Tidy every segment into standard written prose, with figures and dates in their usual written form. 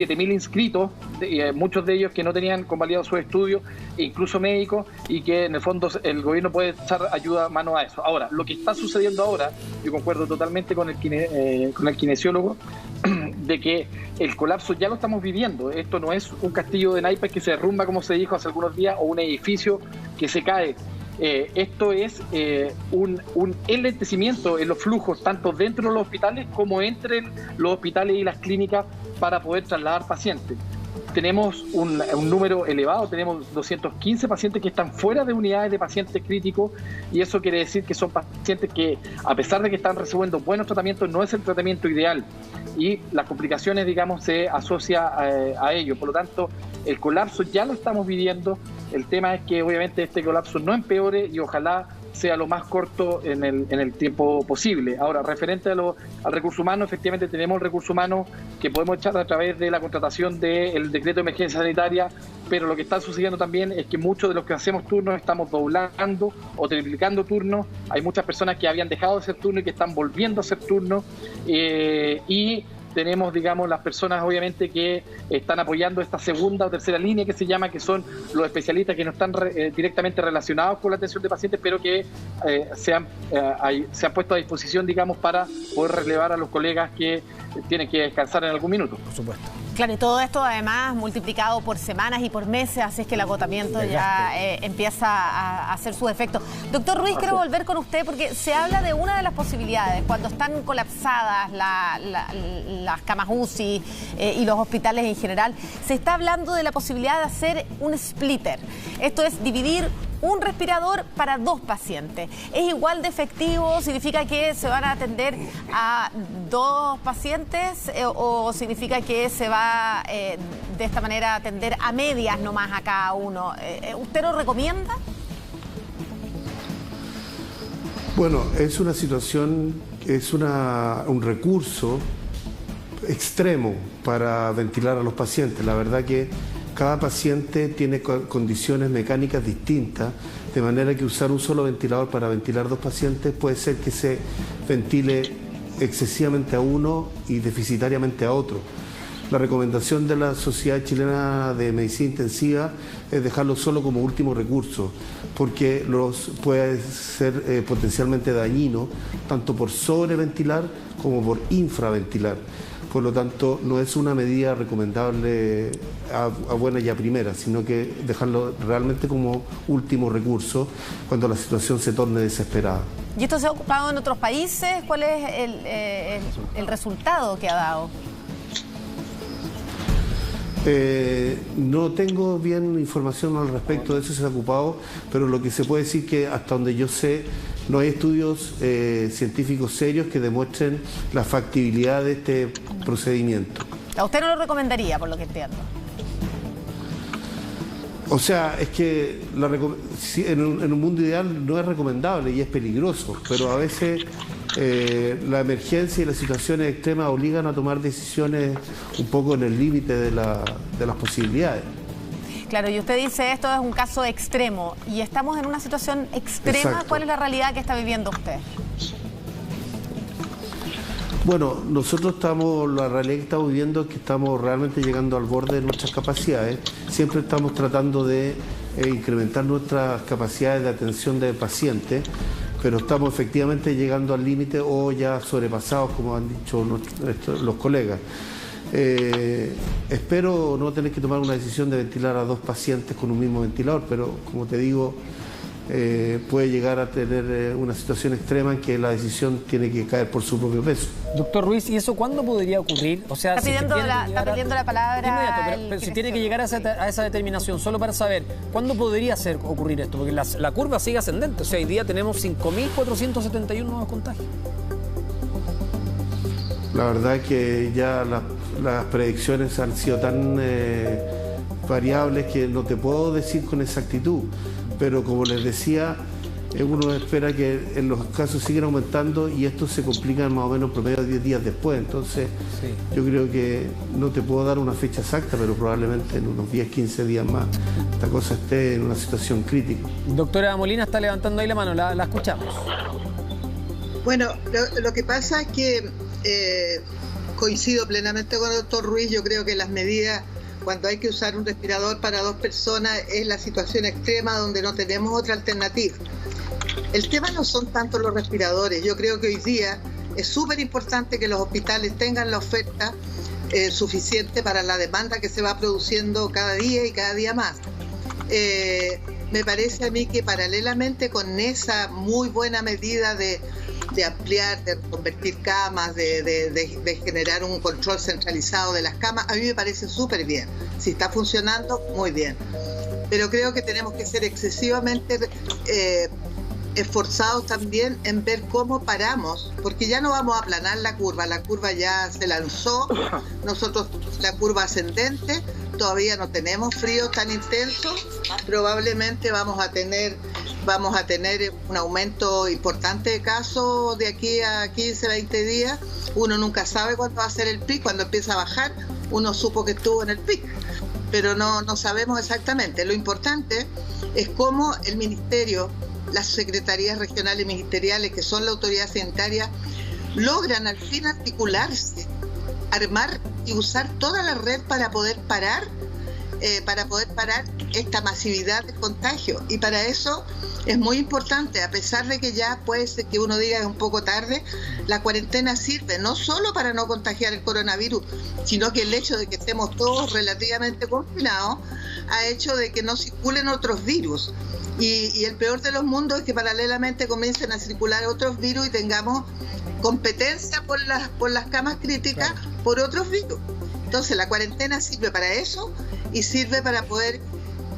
7.000 inscritos, muchos de ellos que no tenían convalidado sus estudios, incluso médicos, y que en el fondo el gobierno puede echar ayuda mano a eso. Ahora, lo que está sucediendo ahora, yo concuerdo totalmente con el kinesiólogo, de que el colapso ya lo estamos viviendo. Esto no es un castillo de naipes que se derrumba, como se dijo hace algunos días, o un edificio que se cae. Esto es un enlentecimiento en los flujos, tanto dentro de los hospitales como entre los hospitales y las clínicas, para poder trasladar pacientes. Tenemos un número elevado, tenemos 215 pacientes que están fuera de unidades de pacientes críticos, y eso quiere decir que son pacientes que, a pesar de que están recibiendo buenos tratamientos, no es el tratamiento ideal, y las complicaciones, digamos, se asocia a ello. Por lo tanto, el colapso ya lo estamos viviendo. El tema es que obviamente este colapso no empeore y ojalá sea lo más corto en el tiempo posible. Ahora, referente al recurso humano, efectivamente tenemos el recurso humano que podemos echar a través de la contratación del decreto de emergencia sanitaria, pero lo que está sucediendo también es que muchos de los que hacemos turnos estamos doblando o triplicando turnos. Hay muchas personas que habían dejado de hacer turnos y que están volviendo a hacer turnos, y tenemos, digamos, las personas obviamente que están apoyando esta segunda o tercera línea que se llama, que son los especialistas que no están directamente relacionados con la atención de pacientes, pero que se han puesto a disposición, digamos, para poder relevar a los colegas que tienen que descansar en algún minuto. Por supuesto. Claro, y todo esto además multiplicado por semanas y por meses, así es que el agotamiento ya empieza a hacer su efecto. Doctor Ruiz, quiero volver con usted porque se habla de una de las posibilidades, cuando están colapsadas las camas UCI y los hospitales en general, se está hablando de la posibilidad de hacer un splitter. Esto es dividir un respirador para 2 pacientes. ¿Es igual de efectivo? ¿Significa que se van a atender a 2 pacientes o significa que se va de esta manera a atender a medias nomás a cada uno? ¿Usted lo recomienda? Bueno, es una situación, es un recurso extremo para ventilar a los pacientes. La verdad que cada paciente tiene condiciones mecánicas distintas, de manera que usar un solo ventilador para ventilar 2 pacientes puede ser que se ventile excesivamente a uno y deficitariamente a otro. La recomendación de la Sociedad Chilena de Medicina Intensiva es dejarlo solo como último recurso, porque puede ser potencialmente dañino, tanto por sobreventilar como por infraventilar. Por lo tanto, no es una medida recomendable a buena y a primera, sino que dejarlo realmente como último recurso cuando la situación se torne desesperada. ¿Y esto se ha ocupado en otros países? ¿Cuál es el resultado que ha dado? No tengo bien información al respecto de eso, se ha ocupado, pero lo que se puede decir que hasta donde yo sé no hay estudios científicos serios que demuestren la factibilidad de este procedimiento. ¿A usted no lo recomendaría, por lo que entiendo? O sea, es que en un mundo ideal no es recomendable y es peligroso, pero a veces la emergencia y las situaciones extremas obligan a tomar decisiones un poco en el límite de las posibilidades. Claro, y usted dice esto es un caso extremo y estamos en una situación extrema. Exacto. ¿Cuál es la realidad que está viviendo usted? Bueno, nosotros la realidad que estamos viviendo es que estamos realmente llegando al borde de nuestras capacidades. Siempre estamos tratando de incrementar nuestras capacidades de atención de pacientes, pero estamos efectivamente llegando al límite o ya sobrepasados, como han dicho los colegas. Espero no tener que tomar una decisión de ventilar a 2 pacientes con un mismo ventilador, pero como te digo, puede llegar a tener una situación extrema en que la decisión tiene que caer por su propio peso. Doctor Ruiz, ¿y eso cuándo podría ocurrir? O sea, está pidiendo la palabra. Inmediato, pero si tiene que llegar a esa determinación, solo para saber, ¿cuándo podría ocurrir esto? Porque la curva sigue ascendente, o sea, hoy día tenemos 5.471 nuevos contagios. La verdad es que ya las predicciones han sido tan variables que no te puedo decir con exactitud, pero como les decía, uno espera que en los casos sigan aumentando y esto se complica más o menos promedio de 10 días después. Entonces, yo creo que no te puedo dar una fecha exacta, pero probablemente en unos 10, 15 días más esta cosa esté en una situación crítica. Doctora Molina está levantando ahí la mano, la escuchamos. Bueno, lo que pasa es que Coincido plenamente con el doctor Ruiz. Yo creo que las medidas, cuando hay que usar un respirador para 2 personas, es la situación extrema donde no tenemos otra alternativa. El tema no son tanto los respiradores. Yo creo que hoy día es súper importante que los hospitales tengan la oferta suficiente para la demanda que se va produciendo cada día y cada día más. Me parece a mí que paralelamente con esa muy buena medida de ampliar, de convertir camas, de generar un control centralizado de las camas, a mí me parece súper bien. Si está funcionando, muy bien. Pero creo que tenemos que ser excesivamente esforzados también en ver cómo paramos, porque ya no vamos a aplanar la curva ya se lanzó, nosotros la curva ascendente, todavía no tenemos frío tan intenso, probablemente vamos a tener un aumento importante de casos de aquí a 15, 20 días, uno nunca sabe cuándo va a ser el pic, cuando empieza a bajar, uno supo que estuvo en el pic, pero no sabemos exactamente. Lo importante es cómo el Ministerio, las secretarías regionales y ministeriales, que son la autoridad sanitaria, logran al fin articularse, armar y usar toda la red para poder parar esta masividad de contagio. Y para eso es muy importante, a pesar de que ya puede ser que uno diga que es un poco tarde, la cuarentena sirve no solo para no contagiar el coronavirus, sino que el hecho de que estemos todos relativamente confinados ha hecho de que no circulen otros virus. Y el peor de los mundos es que paralelamente comiencen a circular otros virus y tengamos competencia por las camas críticas por otros virus. Entonces la cuarentena sirve para eso y sirve para poder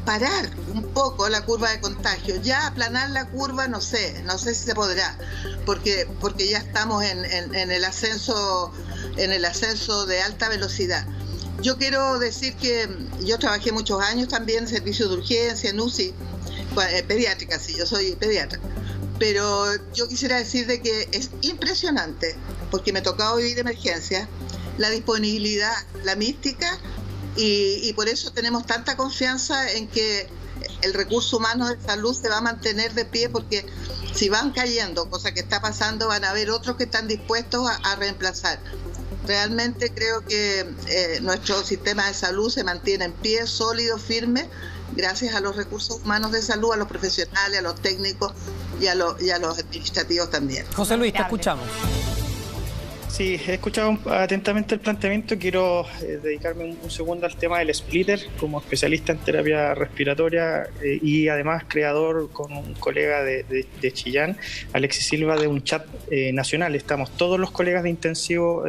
parar un poco la curva de contagio. Ya aplanar la curva no sé si se podrá, porque ya estamos en el ascenso de alta velocidad. Yo quiero decir que yo trabajé muchos años también en servicios de urgencia, en UCI, pediátrica, sí, yo soy pediatra. Pero yo quisiera decir de que es impresionante, porque me tocaba vivir emergencia, la disponibilidad, la mística, y por eso tenemos tanta confianza en que el recurso humano de salud se va a mantener de pie, porque si van cayendo, cosa que está pasando, van a haber otros que están dispuestos a reemplazar. Realmente creo que nuestro sistema de salud se mantiene en pie, sólido, firme, gracias a los recursos humanos de salud, a los profesionales, a los técnicos y a los administrativos también. José Luis, te escuchamos. Sí, he escuchado atentamente el planteamiento. Quiero dedicarme un segundo al tema del splitter como especialista en terapia respiratoria y además creador con un colega de Chillán, Alexis Silva, de un chat nacional. Estamos todos los colegas de intensivo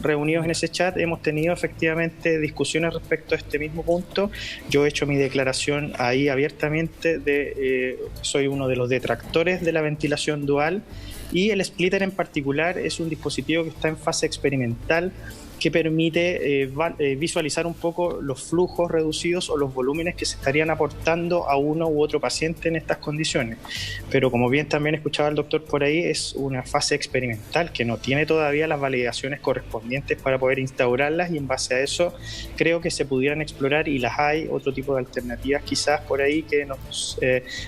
reunidos en ese chat. Hemos tenido efectivamente discusiones respecto a este mismo punto. Yo he hecho mi declaración ahí abiertamente soy uno de los detractores de la ventilación dual. Y el splitter en particular es un dispositivo que está en fase experimental que permite visualizar un poco los flujos reducidos o los volúmenes que se estarían aportando a uno u otro paciente en estas condiciones. Pero como bien también escuchaba el doctor por ahí, es una fase experimental que no tiene todavía las validaciones correspondientes para poder instaurarlas, y en base a eso creo que se pudieran explorar, y las hay, otro tipo de alternativas quizás por ahí que nos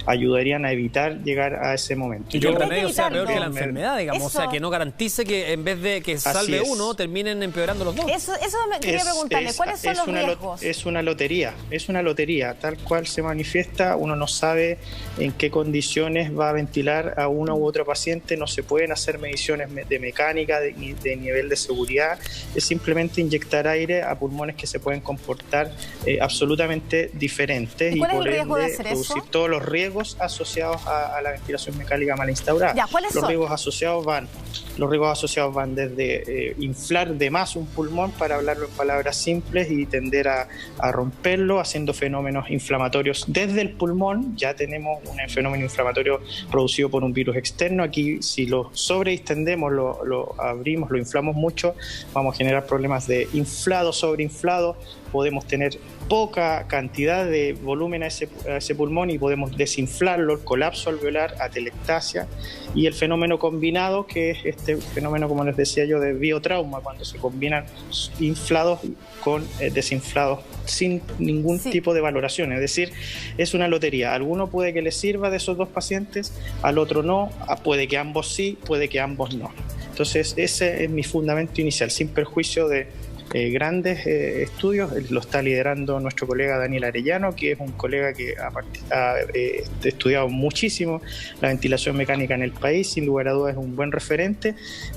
ayudaríarían a evitar llegar a ese momento. Y que el remedio sea peor que la enfermedad, digamos, o sea, que no garantice que en vez de que salve uno, terminen empeorando los dos. Eso me quería preguntarle, ¿cuáles son los riesgos? Es una lotería, tal cual se manifiesta, uno no sabe en qué condiciones va a ventilar a uno u otro paciente, no se pueden hacer mediciones de mecánica, de nivel de seguridad, es simplemente inyectar aire a pulmones que se pueden comportar absolutamente diferentes, y por ende producir todos los riesgos asociados a la ventilación mecánica mal instaurada. Los riesgos asociados van desde inflar de más un pulmón, para hablarlo en palabras simples, y tender a romperlo, haciendo fenómenos inflamatorios desde el pulmón. Ya tenemos un fenómeno inflamatorio producido por un virus externo. Aquí, si lo sobredistendemos, lo abrimos, lo inflamos mucho, vamos a generar problemas de inflado, sobreinflado. Podemos tener poca cantidad de volumen a ese pulmón y podemos desinflarlo, el colapso alveolar, atelectasia, y el fenómeno combinado, que es este fenómeno, como les decía yo, de biotrauma, cuando se combinan inflados con desinflados sin ningún tipo de valoración. Es decir, es una lotería. A alguno puede que le sirva de esos dos pacientes, al otro no, puede que ambos sí, puede que ambos no. Entonces ese es mi fundamento inicial, sin perjuicio de grandes estudios. Lo está liderando nuestro colega Daniel Arellano, que es un colega que ha estudiado muchísimo la ventilación mecánica en el país. Sin lugar a dudas es un buen referente,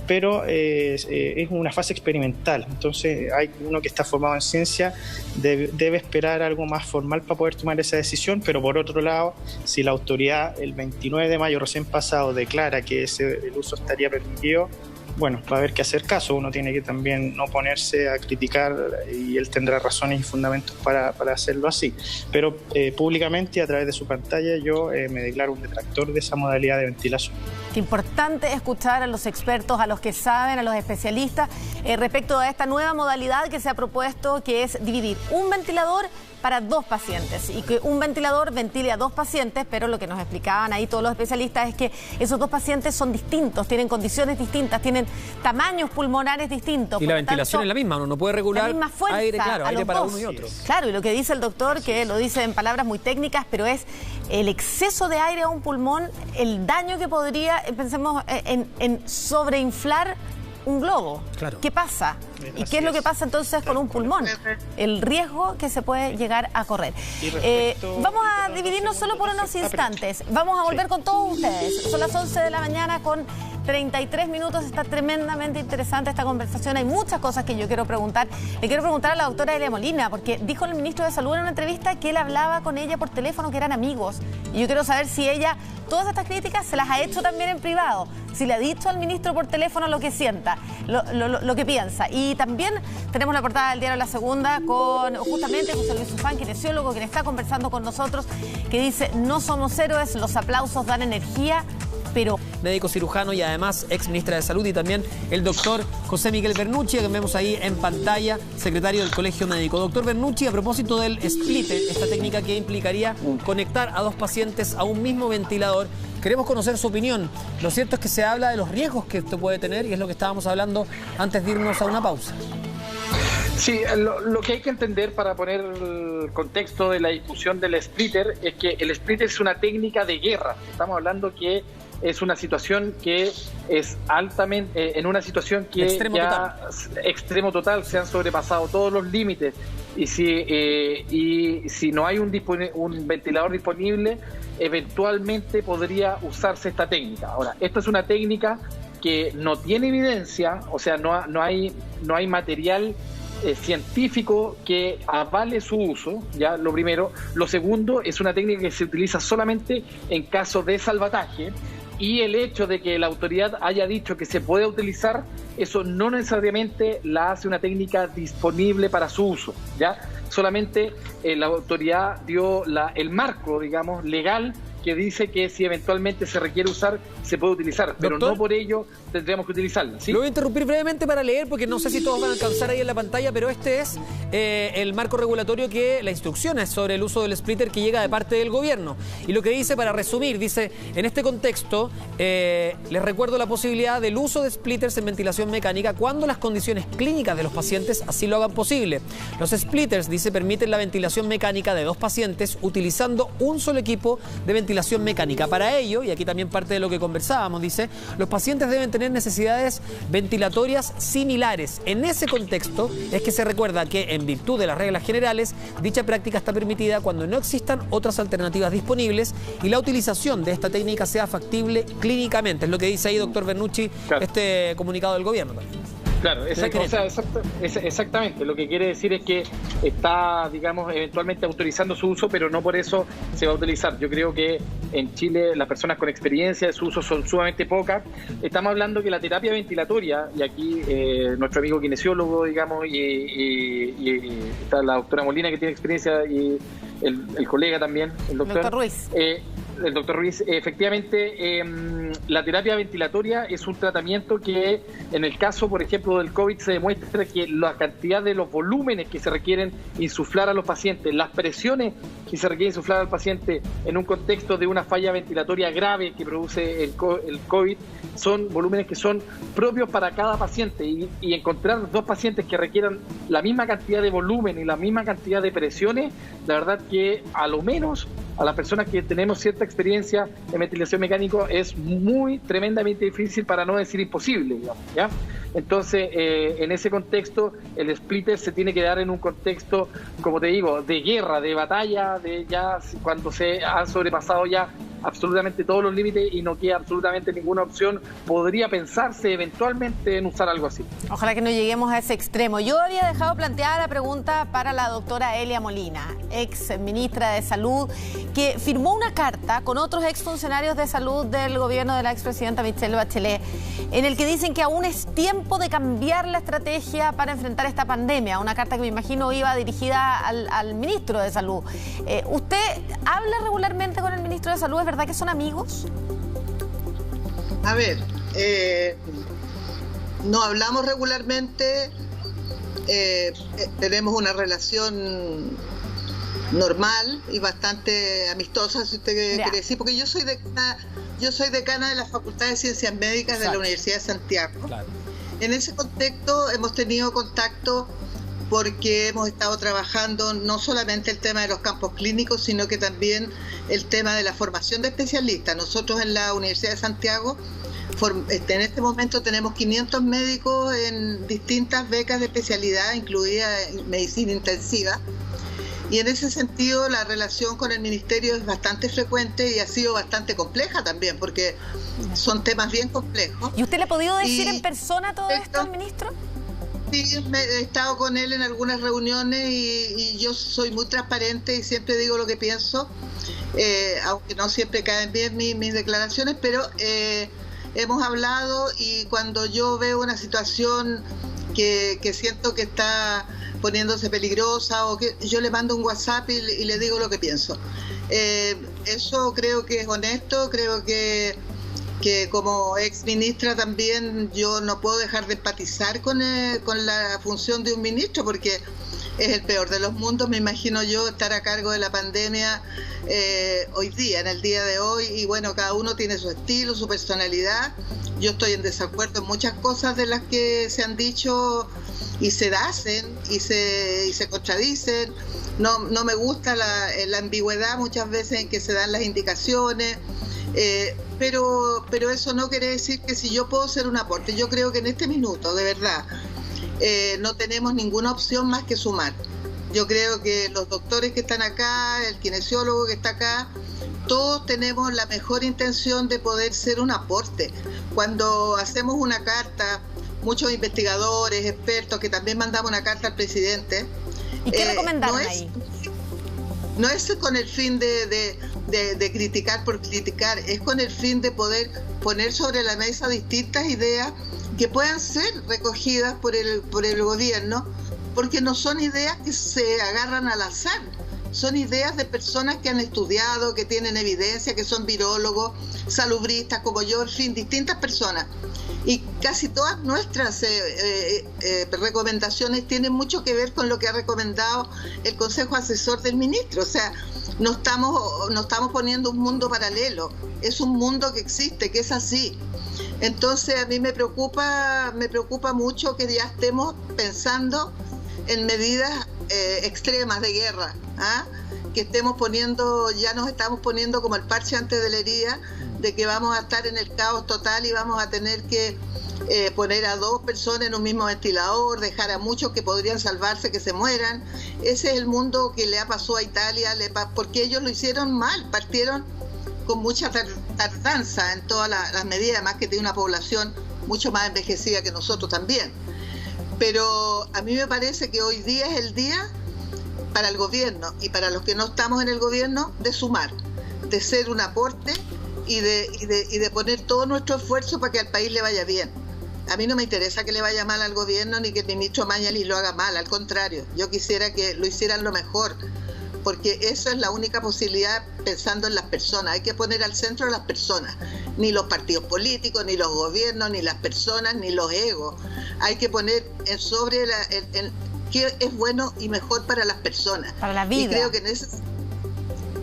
pero es una fase experimental. Entonces hay uno que está formado en ciencia, debe esperar algo más formal para poder tomar esa decisión. Pero por otro lado, si la autoridad el 29 de mayo recién pasado declara que el uso estaría permitido, bueno, va a haber que hacer caso. Uno tiene que también no ponerse a criticar, y él tendrá razones y fundamentos para hacerlo así. Pero públicamente, a través de su pantalla, yo me declaro un detractor de esa modalidad de ventilación. Qué importante escuchar a los expertos, a los que saben, a los especialistas respecto a esta nueva modalidad que se ha propuesto, que es dividir un ventilador para 2 pacientes y que un ventilador ventile a 2 pacientes, pero lo que nos explicaban ahí todos los especialistas es que esos 2 pacientes son distintos, tienen condiciones distintas, tienen tamaños pulmonares distintos. Y la ventilación es la misma, uno no puede regular la misma fuerza, aire, claro, aire para uno y otro. Claro, y lo que dice el doctor, que lo dice en palabras muy técnicas, pero es el exceso de aire a un pulmón, el daño que podría, pensemos en sobreinflar un globo. Claro. ¿Qué pasa? ¿Y qué es lo que pasa entonces con un pulmón? El riesgo que se puede llegar a correr. Vamos a dividirnos solo por unos instantes. Vamos a volver con todos ustedes. Son las 11 de la mañana con 33 minutos. Está tremendamente interesante esta conversación. Hay muchas cosas que yo quiero preguntar. Le quiero preguntar a la doctora Elia Molina, porque dijo el ministro de Salud en una entrevista que él hablaba con ella por teléfono, que eran amigos. Y yo quiero saber si ella todas estas críticas se las ha hecho también en privado, si le ha dicho al ministro por teléfono lo que sienta, lo que piensa. Y también tenemos la portada del diario La Segunda con justamente José Luis Ufán, kinesiólogo, quien está conversando con nosotros, que dice: no somos héroes, los aplausos dan energía, pero... Médico cirujano y además ex ministra de Salud, y también el doctor José Miguel Bernucci, que vemos ahí en pantalla, secretario del Colegio Médico. Doctor Bernucci, a propósito del splitter, esta técnica que implicaría conectar a 2 pacientes a un mismo ventilador, queremos conocer su opinión. Lo cierto es que se habla de los riesgos que esto puede tener, y es lo que estábamos hablando antes de irnos a una pausa. Sí, lo que hay que entender para poner el contexto de la discusión del splitter es que el splitter es una técnica de guerra. Estamos hablando que es una situación que es altamente, en una situación que extremo total, se han sobrepasado todos los límites, y si no hay un ventilador disponible, eventualmente podría usarse esta técnica. Ahora, esta es una técnica que no tiene evidencia, o sea, no hay material científico que avale su uso, ya lo primero. Lo segundo, es una técnica que se utiliza solamente en caso de salvataje, y el hecho de que la autoridad haya dicho que se puede utilizar, eso no necesariamente la hace una técnica disponible para su uso, ¿ya? Solamente la autoridad dio el marco, digamos, legal, que dice que si eventualmente se requiere usar, se puede utilizar, pero no por ello tendríamos que utilizarla, ¿sí? Lo voy a interrumpir brevemente para leer, porque no sé si todos van a alcanzar ahí en la pantalla, pero este es el marco regulatorio, que la instrucción es sobre el uso del splitter que llega de parte del gobierno. Y lo que dice, para resumir, dice: en este contexto, les recuerdo la posibilidad del uso de splitters en ventilación mecánica cuando las condiciones clínicas de los pacientes así lo hagan posible. Los splitters, dice, permiten la ventilación mecánica de 2 pacientes utilizando un solo equipo de ventilación mecánica. Para ello, y aquí también parte de lo que conversábamos, dice, los pacientes deben tener necesidades ventilatorias similares. En ese contexto es que se recuerda que, en virtud de las reglas generales, dicha práctica está permitida cuando no existan otras alternativas disponibles y la utilización de esta técnica sea factible clínicamente. Es lo que dice ahí, doctor Bernucci, claro, este comunicado del gobierno también. Claro, exactamente. Lo que quiere decir es que está, digamos, eventualmente autorizando su uso, pero no por eso se va a utilizar. Yo creo que en Chile las personas con experiencia de su uso son sumamente pocas. Estamos hablando que la terapia ventilatoria, y aquí nuestro amigo kinesiólogo, digamos, y está la doctora Molina, que tiene experiencia, y el colega también, el doctor Ruiz. El doctor Ruiz, efectivamente, la terapia ventilatoria es un tratamiento que, en el caso, por ejemplo, del COVID, se demuestra que la cantidad de los volúmenes que se requieren insuflar a los pacientes, las presiones y se requiere insuflar al paciente en un contexto de una falla ventilatoria grave que produce el COVID, son volúmenes que son propios para cada paciente, y encontrar dos pacientes que requieran la misma cantidad de volumen y la misma cantidad de presiones, la verdad que a lo menos a las personas que tenemos cierta experiencia en ventilación mecánica es tremendamente difícil, para no decir imposible, digamos, ¿ya? Entonces, en ese contexto, el splitter se tiene que dar en un contexto, como te digo, de guerra, de batalla, de ya cuando se han sobrepasado ya absolutamente todos los límites y no queda absolutamente ninguna opción, podría pensarse eventualmente en usar algo así. Ojalá que no lleguemos a ese extremo. Yo había dejado planteada la pregunta para la doctora Elia Molina, ex ministra de Salud, que firmó una carta con otros exfuncionarios de salud del gobierno de la expresidenta Michelle Bachelet, en el que dicen que aún es tiempo de cambiar la estrategia para enfrentar esta pandemia. Una carta que me imagino iba dirigida al ministro de Salud. ¿Usted habla regularmente con el ministro de Salud? ¿Es verdad que son amigos? A ver, no hablamos regularmente, tenemos una relación normal y bastante amistosa, si usted quiere decir, porque yo soy decana de la Facultad de Ciencias Médicas de la Universidad de Santiago. Claro. En ese contexto hemos tenido contacto porque hemos estado trabajando no solamente el tema de los campos clínicos, sino que también el tema de la formación de especialistas. Nosotros en la Universidad de Santiago, en este momento tenemos 500 médicos en distintas becas de especialidad, incluida medicina intensiva. Y en ese sentido la relación con el ministerio es bastante frecuente y ha sido bastante compleja también, porque son temas bien complejos. ¿Y usted le ha podido decir en persona todo esto al ministro? Sí, he estado con él en algunas reuniones y yo soy muy transparente y siempre digo lo que pienso, aunque no siempre caen bien mis declaraciones, pero hemos hablado, y cuando yo veo una situación que siento que está poniéndose peligrosa, o que yo le mando un WhatsApp y le digo lo que pienso. Eso creo que es honesto, creo que como ex ministra también yo no puedo dejar de empatizar con la función de un ministro, porque es el peor de los mundos, me imagino yo, estar a cargo de la pandemia hoy día, en el día de hoy, y bueno, cada uno tiene su estilo, su personalidad. Yo estoy en desacuerdo en muchas cosas de las que se han dicho y se hacen y se contradicen. No me gusta la ambigüedad muchas veces en que se dan las indicaciones. Pero eso no quiere decir que si yo puedo hacer un aporte. Yo creo que en este minuto, de verdad, no tenemos ninguna opción más que sumar. Yo creo que los doctores que están acá, el kinesiólogo que está acá, todos tenemos la mejor intención de poder ser un aporte. Cuando hacemos una carta, muchos investigadores, expertos, que también mandamos una carta al presidente. ¿Y qué recomendaron ahí? No es con el fin de criticar por criticar, es con el fin de poder poner sobre la mesa distintas ideas que puedan ser recogidas por el gobierno, porque no son ideas que se agarran al azar, son ideas de personas que han estudiado, que tienen evidencia, que son virólogos, salubristas como yo, en fin, distintas personas. Y casi todas nuestras recomendaciones tienen mucho que ver con lo que ha recomendado el Consejo Asesor del Ministro. O sea, no estamos poniendo un mundo paralelo, es un mundo que existe, que es así. Entonces a mí me preocupa mucho que ya estemos pensando en medidas extremas de guerra, que ya nos estamos poniendo como el parche antes de la herida, de que vamos a estar en el caos total y vamos a tener que poner a 2 personas en un mismo ventilador, dejar a muchos que podrían salvarse que se mueran. Ese es el mundo que le ha pasado a Italia, porque ellos lo hicieron mal, partieron con mucha tardanza en todas las medidas, además que tiene una población mucho más envejecida que nosotros también. Pero a mí me parece que hoy día es el día para el gobierno y para los que no estamos en el gobierno de sumar, de ser un aporte y de poner todo nuestro esfuerzo para que al país le vaya bien. A mí no me interesa que le vaya mal al gobierno ni que el ministro Mañalich lo haga mal, al contrario, yo quisiera que lo hicieran lo mejor, porque eso es la única posibilidad pensando en las personas. Hay que poner al centro a las personas, ni los partidos políticos, ni los gobiernos, ni las personas, ni los egos. Hay que poner qué es bueno y mejor para las personas. Para la vida. Y creo que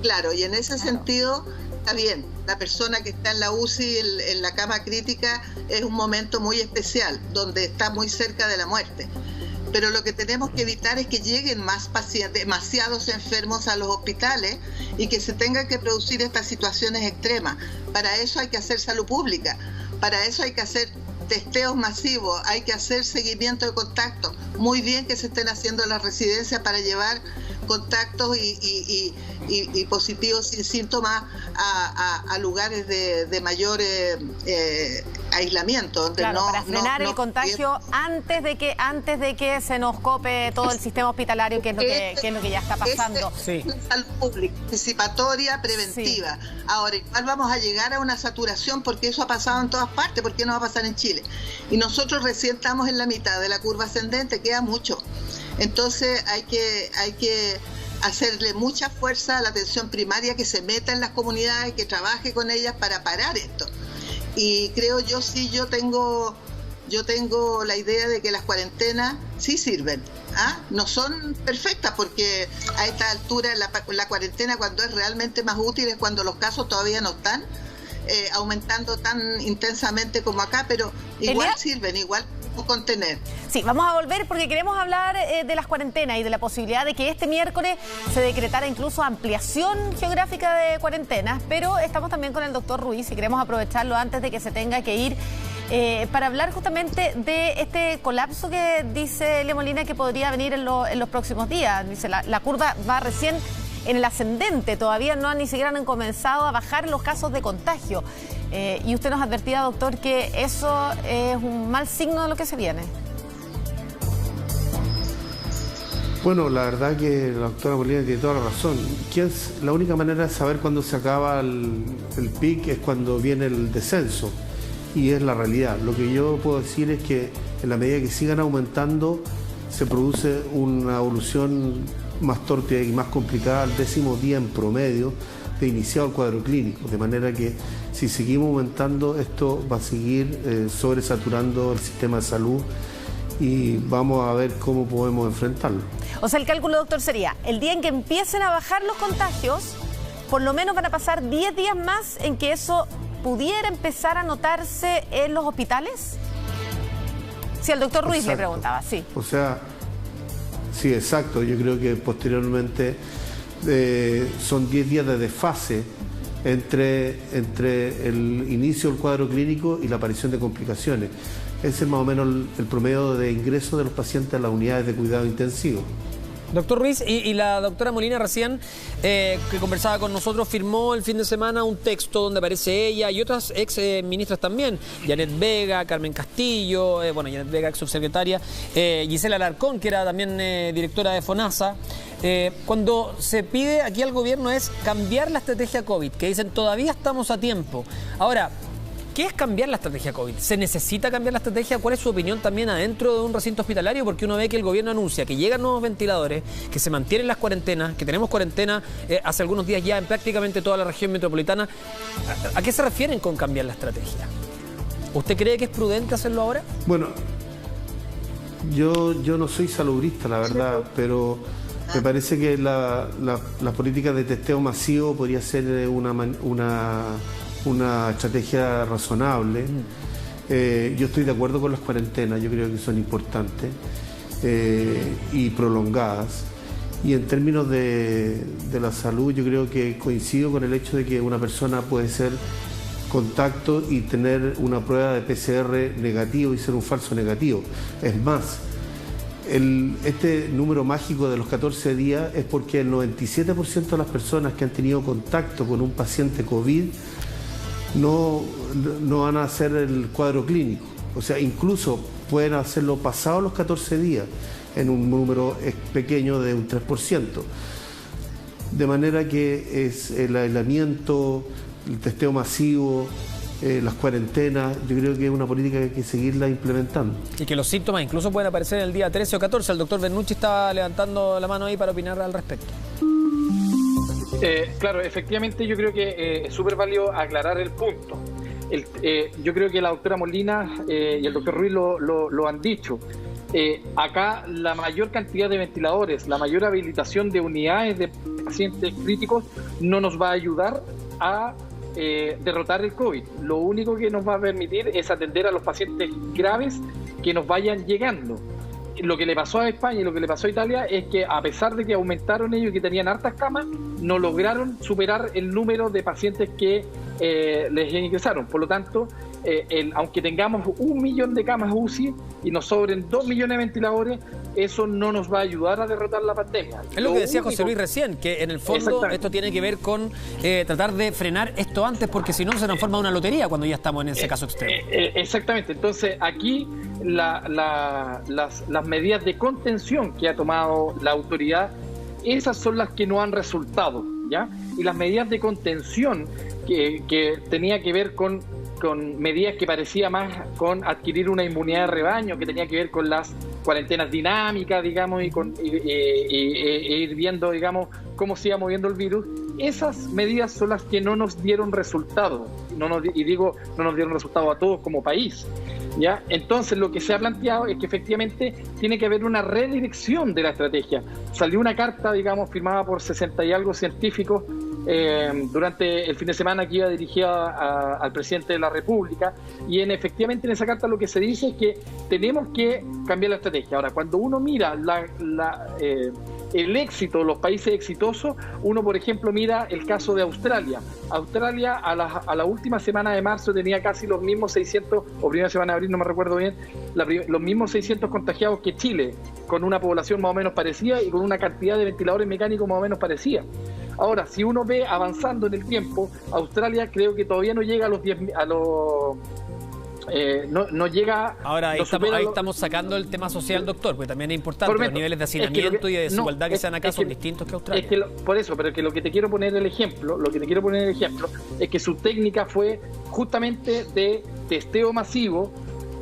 Claro, y en ese sentido está bien. La persona que está en la UCI, en la cama crítica, es un momento muy especial, donde está muy cerca de la muerte. Pero lo que tenemos que evitar es que lleguen más pacientes, demasiados enfermos a los hospitales y que se tengan que producir estas situaciones extremas. Para eso hay que hacer salud pública, para eso hay que hacer testeos masivos, hay que hacer seguimiento de contactos. Muy bien que se estén haciendo las residencias para llevar contactos y positivos sin síntomas a lugares de mayor aislamiento, donde claro, para frenar el contagio antes de que se nos cope todo el sistema hospitalario, que es lo que ya está pasando. Sí. Salud pública, anticipatoria, preventiva. Sí. Ahora, igual vamos a llegar a una saturación, porque eso ha pasado en todas partes. ¿Por qué no va a pasar en Chile? Y nosotros recién estamos en la mitad de la curva ascendente, queda mucho. Entonces hay que hacerle mucha fuerza a la atención primaria, que se meta en las comunidades, que trabaje con ellas para parar esto. Y creo yo tengo la idea de que las cuarentenas sí sirven. No son perfectas, porque a esta altura la cuarentena, cuando es realmente más útil, es cuando los casos todavía no están aumentando tan intensamente como acá, pero igual sirven, igual contener. Sí, vamos a volver porque queremos hablar de las cuarentenas y de la posibilidad de que este miércoles se decretara incluso ampliación geográfica de cuarentenas, pero estamos también con el doctor Ruiz y queremos aprovecharlo antes de que se tenga que ir para hablar justamente de este colapso que dice Elia Molina que podría venir en los próximos días. Dice, la curva va recién en el ascendente, todavía ni siquiera han comenzado a bajar los casos de contagio. Y usted nos advertía, doctor, que eso es un mal signo de lo que se viene. Bueno, la verdad que la doctora Molina tiene toda la razón. La única manera de saber cuándo se acaba el pic es cuando viene el descenso, y es la realidad. Lo que yo puedo decir es que en la medida que sigan aumentando, se produce una evolución más torpe y más complicada al 10º día en promedio de iniciado el cuadro clínico, de manera que si seguimos aumentando, esto va a seguir sobresaturando el sistema de salud y vamos a ver cómo podemos enfrentarlo. O sea, el cálculo, doctor, sería, el día en que empiecen a bajar los contagios, por lo menos van a pasar 10 días más en que eso pudiera empezar a notarse en los hospitales. Sí, el doctor Ruiz le preguntaba, sí. O sea, sí, exacto. Yo creo que posteriormente son 10 días de desfase entre el inicio del cuadro clínico y la aparición de complicaciones. Ese es más o menos el promedio de ingreso de los pacientes a las unidades de cuidado intensivo. Doctor Ruiz, y la doctora Molina recién, que conversaba con nosotros, firmó el fin de semana un texto donde aparece ella y otras ex ministras también, Janet Vega, Carmen Castillo, Janet Vega, ex subsecretaria, Gisela Alarcón, que era también directora de FONASA. Cuando se pide aquí al gobierno es cambiar la estrategia COVID, que dicen todavía estamos a tiempo. Ahora, ¿qué es cambiar la estrategia COVID? ¿Se necesita cambiar la estrategia? ¿Cuál es su opinión también adentro de un recinto hospitalario? Porque uno ve que el gobierno anuncia que llegan nuevos ventiladores, que se mantienen las cuarentenas, que tenemos cuarentena hace algunos días ya en prácticamente toda la región metropolitana. ¿A qué se refieren con cambiar la estrategia? ¿Usted cree que es prudente hacerlo ahora? Bueno, yo no soy salubrista, la verdad, pero me parece que la política de testeo masivo podría ser una estrategia razonable. Yo estoy de acuerdo con las cuarentenas, yo creo que son importantes y prolongadas. Y en términos de la salud, yo creo que coincido con el hecho de que una persona puede ser contacto y tener una prueba de PCR negativo y ser un falso negativo. Es más, este número mágico de los 14 días es porque el 97% de las personas que han tenido contacto con un paciente COVID no van a hacer el cuadro clínico. O sea, incluso pueden hacerlo pasados los 14 días en un número pequeño de un 3%. De manera que es el aislamiento, el testeo masivo, las cuarentenas, yo creo que es una política que hay que seguirla implementando. Y que los síntomas incluso pueden aparecer el día 13 o 14. El doctor Bernucci estaba levantando la mano ahí para opinar al respecto. Claro, efectivamente yo creo que es súper válido aclarar el punto. Yo creo que la doctora Molina y el doctor Ruiz lo han dicho. Acá la mayor cantidad de ventiladores, la mayor habilitación de unidades de pacientes críticos no nos va a ayudar a derrotar el COVID. Lo único que nos va a permitir es atender a los pacientes graves que nos vayan llegando. Lo que le pasó a España y lo que le pasó a Italia es que, a pesar de que aumentaron ellos y que tenían hartas camas, no lograron superar el número de pacientes que les ingresaron. Por lo tanto, aunque tengamos 1 millón de camas UCI y nos sobren 2 millones de ventiladores, eso no nos va a ayudar a derrotar la pandemia. Es lo que decía José Luis recién, que en el fondo esto tiene que ver con tratar de frenar esto antes, porque si no se transforma en una lotería cuando ya estamos en ese caso extremo. Exactamente. Entonces, aquí las medidas de contención que ha tomado la autoridad, esas son las que no han resultado, ¿ya? Y las medidas de contención que tenía que ver con medidas que parecía más con adquirir una inmunidad de rebaño, que tenía que ver con las cuarentenas dinámicas, digamos, e ir viendo, digamos, cómo se iba moviendo el virus. Esas medidas son las que no nos dieron resultado, no nos dieron resultado a todos como país, ¿ya? Entonces, lo que se ha planteado es que efectivamente tiene que haber una redirección de la estrategia. Salió una carta, digamos, firmada por 60 y algo científicos durante el fin de semana, que iba dirigida al presidente de la República, y efectivamente en esa carta lo que se dice es que tenemos que cambiar la estrategia. Ahora, cuando uno mira el éxito, los países exitosos, uno, por ejemplo, mira el caso de Australia. Australia a la última semana de marzo tenía casi los mismos 600, o primera semana de abril, no me recuerdo bien, los mismos 600 contagiados que Chile, con una población más o menos parecida y con una cantidad de ventiladores mecánicos más o menos parecida. Ahora, si uno ve avanzando en el tiempo, Australia creo que todavía no llega a los 10, no llega. Ahora, ahí estamos sacando el tema social, doctor, porque también es importante. Los niveles de hacinamiento y de desigualdad que se dan acá son distintos que Australia. Por eso, pero que lo que te quiero poner el ejemplo, es que su técnica fue justamente de testeo masivo,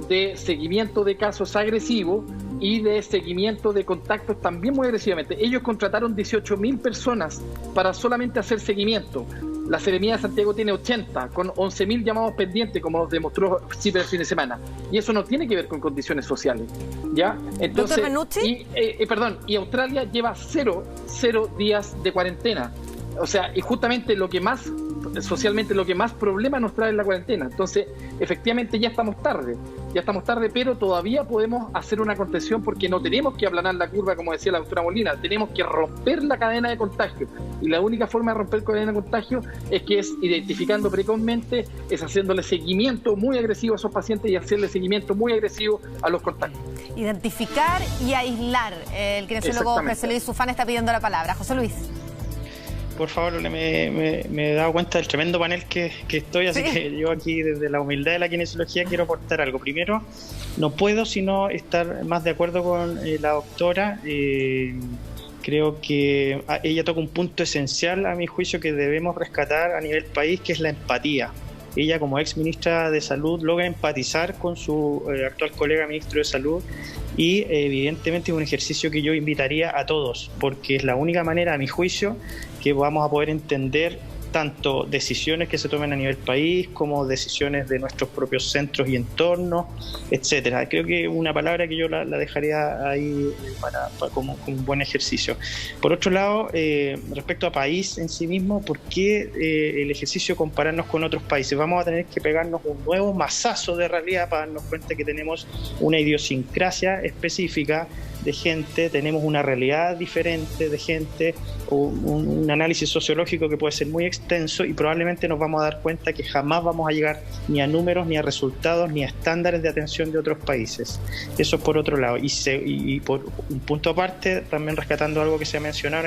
de seguimiento de casos agresivos y de seguimiento de contactos también muy agresivamente. Ellos contrataron 18.000 personas para solamente hacer seguimiento. La Seremía de Santiago tiene 80, con 11.000 llamados pendientes, como nos demostró Chipre el fin de semana. Y eso no tiene que ver con condiciones sociales, ¿ya? Entonces, y Australia lleva 0 días de cuarentena. O sea, y justamente lo que más problema nos trae es la cuarentena. Entonces, efectivamente ya estamos tarde, pero todavía podemos hacer una contención, porque no tenemos que aplanar la curva, como decía la doctora Molina, tenemos que romper la cadena de contagio. Y la única forma de romper la cadena de contagio es identificando precozmente, es haciéndole seguimiento muy agresivo a esos pacientes y hacerle seguimiento muy agresivo a los contagios. Identificar y aislar. El kinesiólogo José Luis Ufán está pidiendo la palabra. José Luis. Por favor, me he dado cuenta del tremendo panel que estoy, así que yo aquí, desde la humildad de la kinesiología, quiero aportar algo. Primero, no puedo sino estar más de acuerdo con la doctora. Creo que ella toca un punto esencial, a mi juicio, que debemos rescatar a nivel país, que es la empatía. Ella, como ex ministra de Salud, logra empatizar con su actual colega ministro de Salud, y evidentemente es un ejercicio que yo invitaría a todos, porque es la única manera, a mi juicio, que vamos a poder entender tanto decisiones que se tomen a nivel país como decisiones de nuestros propios centros y entornos, etcétera. Creo que una palabra que yo la dejaría ahí como un buen ejercicio. Por otro lado, respecto a país en sí mismo, ¿por qué el ejercicio de compararnos con otros países? Vamos a tener que pegarnos un nuevo mazazo de realidad para darnos cuenta que tenemos una idiosincrasia específica de gente, tenemos una realidad diferente de gente, un análisis sociológico que puede ser muy extenso, y probablemente nos vamos a dar cuenta que jamás vamos a llegar ni a números, ni a resultados, ni a estándares de atención de otros países. Eso por otro lado. Y por un punto aparte, también rescatando algo que se ha mencionado